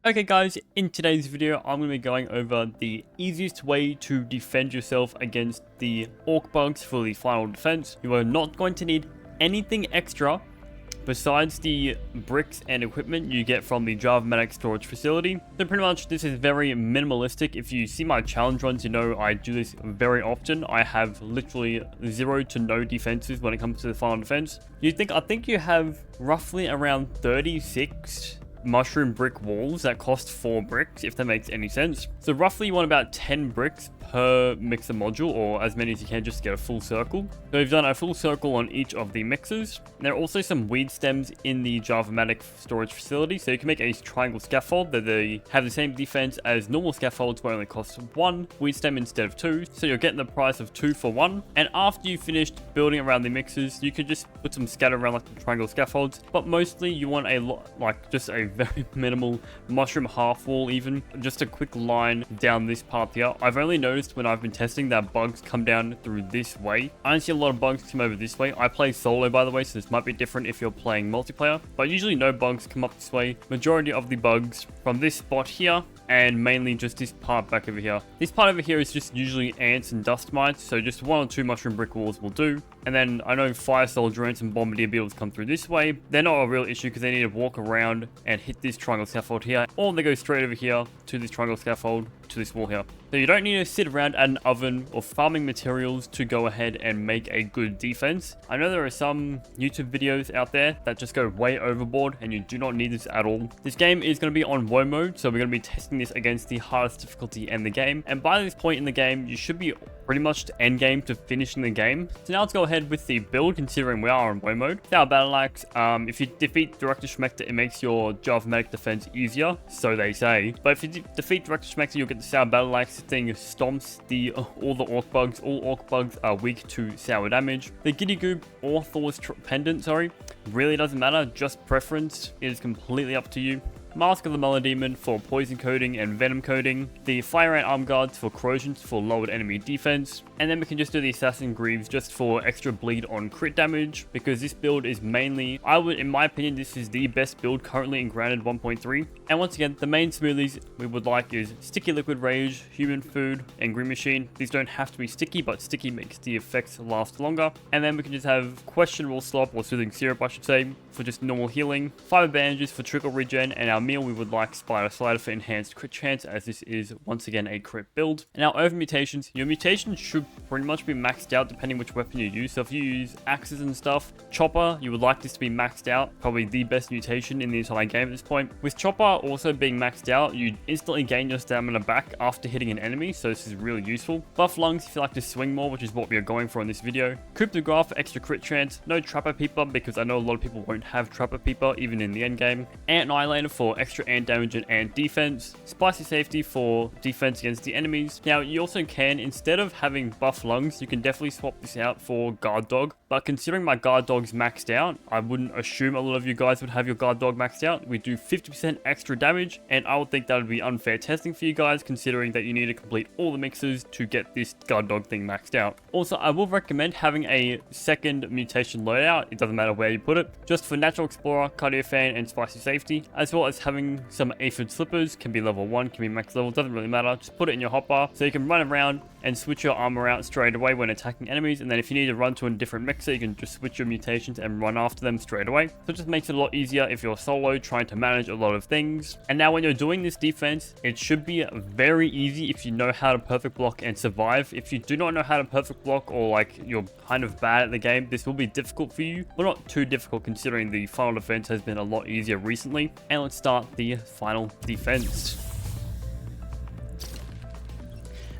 Okay guys, in today's video I'm going to be going over the easiest way to defend yourself against the orc bugs for the final defense. You are not going to need anything extra besides the bricks and equipment you get from the Java-Matic storage facility. So pretty much this is very minimalistic. If you see my challenge runs, you know I do this very often. I have literally 0 to no defenses when it comes to the final defense. I think you have roughly around 36 mushroom brick walls that cost 4 bricks, if that makes any sense. So roughly you want about 10 bricks per mixer module, or as many as you can, just to get a full circle. So we've done a full circle on each of the mixers. There are also some weed stems in the Java-Matic storage facility, so you can make a triangle scaffold that they have the same defense as normal scaffolds, but only cost 1 weed stem instead of 2. So you're getting the price of 2 for 1. And after you've finished building around the mixers, you can just put some scatter around like the triangle scaffolds, but mostly you want a lot, like just a very minimal mushroom half wall, even just a quick line down this path here. I've only noticed when I've been testing that bugs come down through this way. I don't see a lot of bugs come over this way. I play solo, by the way, so this might be different if you're playing multiplayer, but usually no bugs come up this way. Majority of the bugs from this spot here, and mainly just this part back over here. This part over here is just usually ants and dust mites, so just 1 or 2 mushroom brick walls will do. And then I know fire soldier ants and bombardier beetles come through this way. They're not a real issue because they need to walk around and hit this triangle scaffold here, or they go straight over here to this triangle scaffold to this wall here. So you don't need to sit around at an oven or farming materials to go ahead and make a good defense. I know there are some YouTube videos out there that just go way overboard, and you do not need this at all. This game is going to be on WoE mode, so we're going to be testing this against the hardest difficulty in the game. And by this point in the game, you should be pretty much to end game to finishing the game. So now let's go ahead with the build, considering we are on WoE mode. Our battle axe, if you defeat Director Schmector, it makes your Java-Matic defense easier, so they say. But if you defeat Director Schmector, you'll get the Sour Battle Axe. This thing stomps all the orc bugs. All orc bugs are weak to sour damage. The Giddy Goob or Thor's Pendant, really doesn't matter, just preference. It is completely up to you. Mask of the Melodemon for poison coating and venom coating, the Fire Ant Arm Guards for corrosions for lowered enemy defense, and then we can just do the Assassin Greaves just for extra bleed on crit damage, because this build is mainly, in my opinion, this is the best build currently in Grounded 1.3. And once again, the main smoothies we would like is Sticky Liquid Rage, Human Food, and Green Machine. These don't have to be sticky, but sticky makes the effects last longer. And then we can just have Questionable Slop, or Soothing Syrup I should say, for just normal healing, Fiber Bandages for trickle regen, and our meal we would like Spider Slider for enhanced crit chance, as this is once again a crit build. And now over mutations, your mutations should pretty much be maxed out depending which weapon you use. So if you use axes and stuff, Chopper, you would like this to be maxed out, probably the best mutation in the entire game at this point. With Chopper also being maxed out, you instantly gain your stamina back after hitting an enemy, so this is really useful. Buff Lungs if you like to swing more, which is what we are going for in this video. Coup de Grace for extra crit chance. No Trapper Peeper, because I know a lot of people won't have Trapper Peeper even in the end game. Ant Annihilator for extra ant damage and ant defense. Spicy Safety for defense against the enemies. Now you also can, instead of having buff lungs, you can definitely swap this out for guard dog, but considering my guard dog's maxed out, I wouldn't assume a lot of you guys would have your guard dog maxed out. We do 50% extra damage, and I would think that would be unfair testing for you guys, considering that you need to complete all the mixes to get this guard dog thing maxed out. Also, I will recommend having a second mutation loadout, it doesn't matter where you put it, just for Natural Explorer, Cardio Fan, and Spicy Safety, as well as having some Aphid Slippers. Can be level 1, can be max level, doesn't really matter. Just put it in your hotbar so you can run around and switch your armor out straight away when attacking enemies, and then if you need to run to a different mixer, you can just switch your mutations and run after them straight away. So it just makes it a lot easier if you're solo trying to manage a lot of things. And now when you're doing this defense, it should be very easy if you know how to perfect block and survive. If you do not know how to perfect block, or like you're kind of bad at the game, this will be difficult for you, but not too difficult considering the final defense has been a lot easier recently. And let's start the final defense.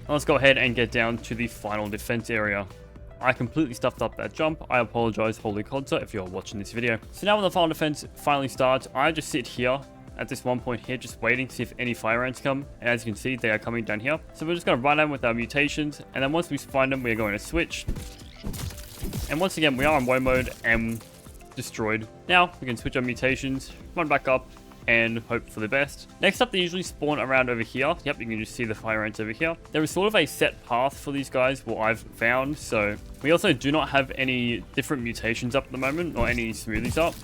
Let's go ahead and get down to the final defense area. I completely stuffed up that jump. I apologize, Holy Concert, if you're watching this video. So now when the final defense finally starts, I just sit here at this one point here, just waiting to see if any fire ants come. And as you can see, they are coming down here. So we're just going to run in with our mutations. And then once we find them, we're going to switch. And once again, we are on WoE mode and destroyed. Now we can switch our mutations, run back up, and hope for the best. Next up, they usually spawn around over here. Yep, you can just see the fire ants over here. There is sort of a set path for these guys, what I've found. So we also do not have any different mutations up at the moment, or any smoothies up.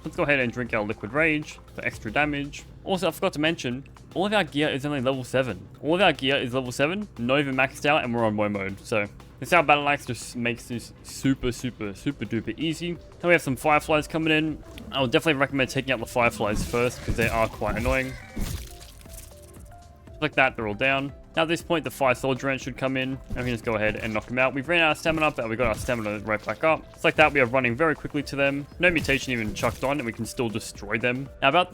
Let's go ahead and drink our Liquid Rage for extra damage. Also, I forgot to mention, all of our gear is only level 7. All of our gear is level 7, not even maxed out, and we're on woe mode. So, this our battle axe just makes this super duper easy. Then we have some fireflies coming in. I would definitely recommend taking out the fireflies first, because they are quite annoying. Like that, they're all down. Now at this point, the fire soldier ant should come in, and we can just go ahead and knock him out. We've ran out of stamina, but we got our stamina right back up. It's like that, we are running very quickly to them. No mutation even chucked on, and we can still destroy them. Now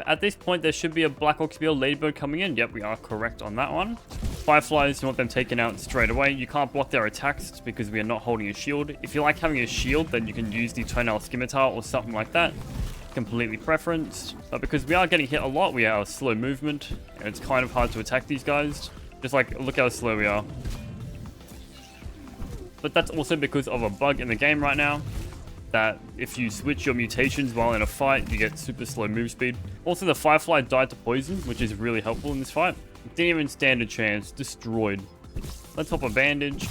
at this point, there should be a Black Ox Beetle Ladybird coming in. Yep, we are correct on that one. Fireflies, you want them taken out straight away. You can't block their attacks because we are not holding a shield. If you like having a shield, then you can use the Toenail Scimitar or something like that. Completely preferenced, but because we are getting hit a lot, we are slow movement, and it's kind of hard to attack these guys. Just like, look how slow we are. But that's also because of a bug in the game right now, that if you switch your mutations while in a fight, you get super slow move speed. Also, the Firefly died to poison, which is really helpful in this fight. Didn't even stand a chance. Destroyed. Let's pop a bandage.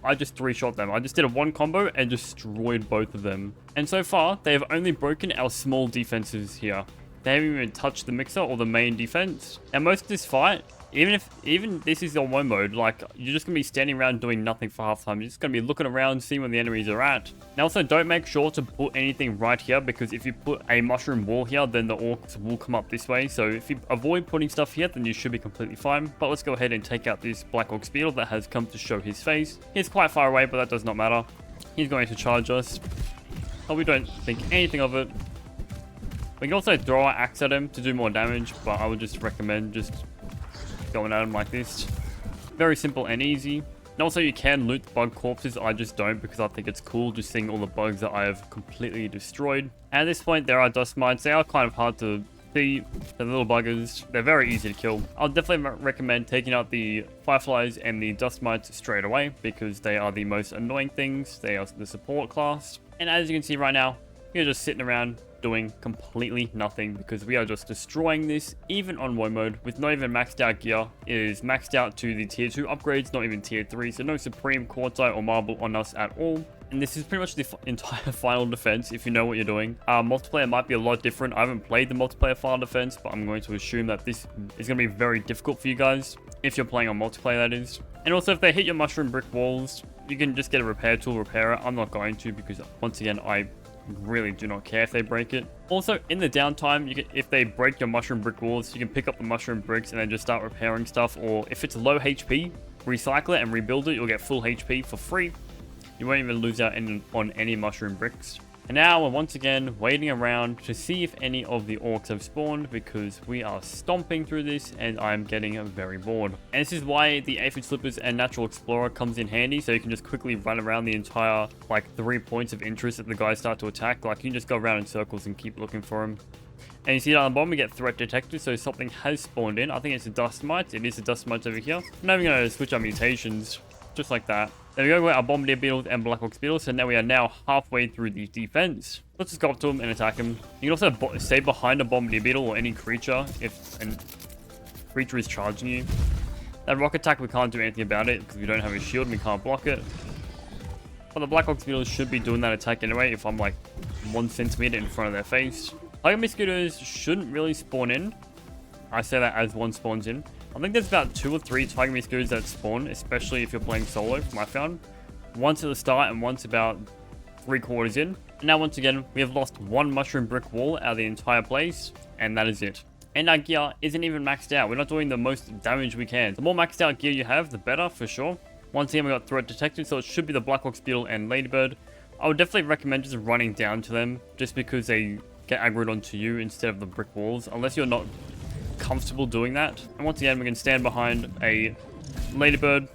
I just 3-shot them. I just did a 1 combo and destroyed both of them. And so far, they have only broken our small defenses here. They haven't even touched the mixer or the main defense. And most of this fight, even this is on one mode, like, you're just gonna be standing around doing nothing for half time. You're just gonna be looking around, seeing where the enemies are at. Now also, don't make sure to put anything right here, because if you put a mushroom wall here, then the orcs will come up this way. So if you avoid putting stuff here, then you should be completely fine. But let's go ahead and take out this Black Ox Beetle that has come to show his face. He's quite far away, but that does not matter. He's going to charge us. But we don't think anything of it. We can also throw our axe at him to do more damage, but I would just recommend just going at him like this. Very simple and easy. And also, you can loot bug corpses. I just don't, because I think it's cool just seeing all the bugs that I have completely destroyed. At this point, there are dust mites. They are kind of hard to see. They're little buggers. They're very easy to kill. I'll definitely recommend taking out the fireflies and the dust mites straight away, because they are the most annoying things. They are the support class. And as you can see right now, we're just sitting around doing completely nothing, because we are just destroying this even on woe mode with not even maxed out gear. It is maxed out to the tier 2 upgrades, not even tier 3, so no supreme, quartzite or marble on us at all. And this is pretty much the entire final defense if you know what you're doing. Multiplayer might be a lot different. I haven't played the multiplayer final defense, but I'm going to assume that this is going to be very difficult for you guys if you're playing on multiplayer, that is. And also, if they hit your mushroom brick walls, you can just get a repair tool, repair it. I'm not going to, because once again, I really do not care if they break it. Also, in the downtime, if they break your mushroom brick walls, you can pick up the mushroom bricks and then just start repairing stuff. Or if it's low HP, recycle it and rebuild it. You'll get full HP for free. You won't even lose out on any mushroom bricks. And now we're once again waiting around to see if any of the orcs have spawned, because we are stomping through this and I'm getting very bored. And this is why the Aphid Slippers and Natural Explorer comes in handy, so you can just quickly run around the entire, like, 3 points of interest that the guys start to attack. Like, you can just go around in circles and keep looking for them. And you see down the bottom, we get threat detected, so something has spawned in. I think it's a dust mite. It is a dust mite over here. I'm not even going to switch our mutations, just like that. There we go, we got our Bombardier Beetles and Black Ox Beetles, so now we are now halfway through the defense. Let's just go up to him and attack him. You can also stay behind a Bombardier Beetle or any creature if a creature is charging you. That rock attack, we can't do anything about it because we don't have a shield and we can't block it. But the Black Ox Beetles should be doing that attack anyway if I'm like 1 centimeter in front of their face. Tiger Mosquitoes shouldn't really spawn in. I say that as one spawns in. I think there's about 2 or 3 Tiger Mosquitoes that spawn, especially if you're playing solo, from I found. Once at the start and once about 3/4 in. And now once again, we have lost 1 mushroom brick wall out of the entire place, and that is it. And our gear isn't even maxed out. We're not doing the most damage we can. The more maxed out gear you have, the better, for sure. Once again, we got threat detected, so it should be the Black Ox Beetle and Ladybird. I would definitely recommend just running down to them, just because they get aggroed onto you instead of the brick walls, unless you're not comfortable doing that. And once again, we can stand behind a Ladybird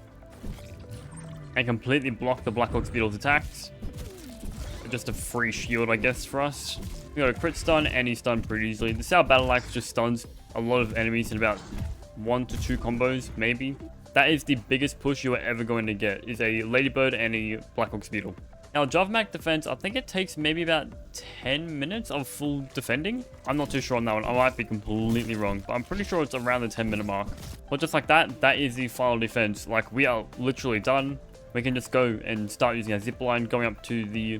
and completely block the Black Ox Beetle's attacks. Just a free shield, I guess, for us. We got a crit stun, and he's stunned pretty easily. The Sour Battle Axe just stuns a lot of enemies in about 1 to 2 combos, maybe. That is the biggest push you are ever going to get, is a Ladybird and a Black Ox Beetle. Now, Javmak defense, I think it takes maybe about 10 minutes of full defending. I'm not too sure on that one. I might be completely wrong, but I'm pretty sure it's around the 10-minute mark. But just like that, that is the final defense. Like, we are literally done. We can just go and start using our zip line, going up to the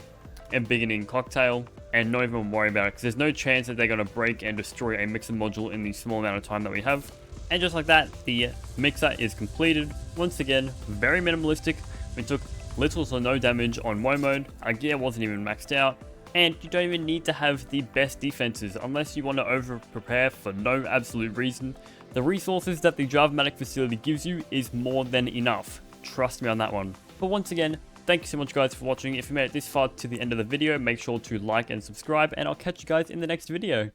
a beginning cocktail and not even worry about it, because there's no chance that they're going to break and destroy a mixer module in the small amount of time that we have. And just like that, the mixer is completed. Once again, very minimalistic. We took little to no damage on Woe mode. Our gear wasn't even maxed out. And you don't even need to have the best defenses unless you want to over prepare for no absolute reason. The resources that the Java-Matic facility gives you is more than enough. Trust me on that one. But once again, thank you so much guys for watching. If you made it this far to the end of the video, make sure to like and subscribe, and I'll catch you guys in the next video.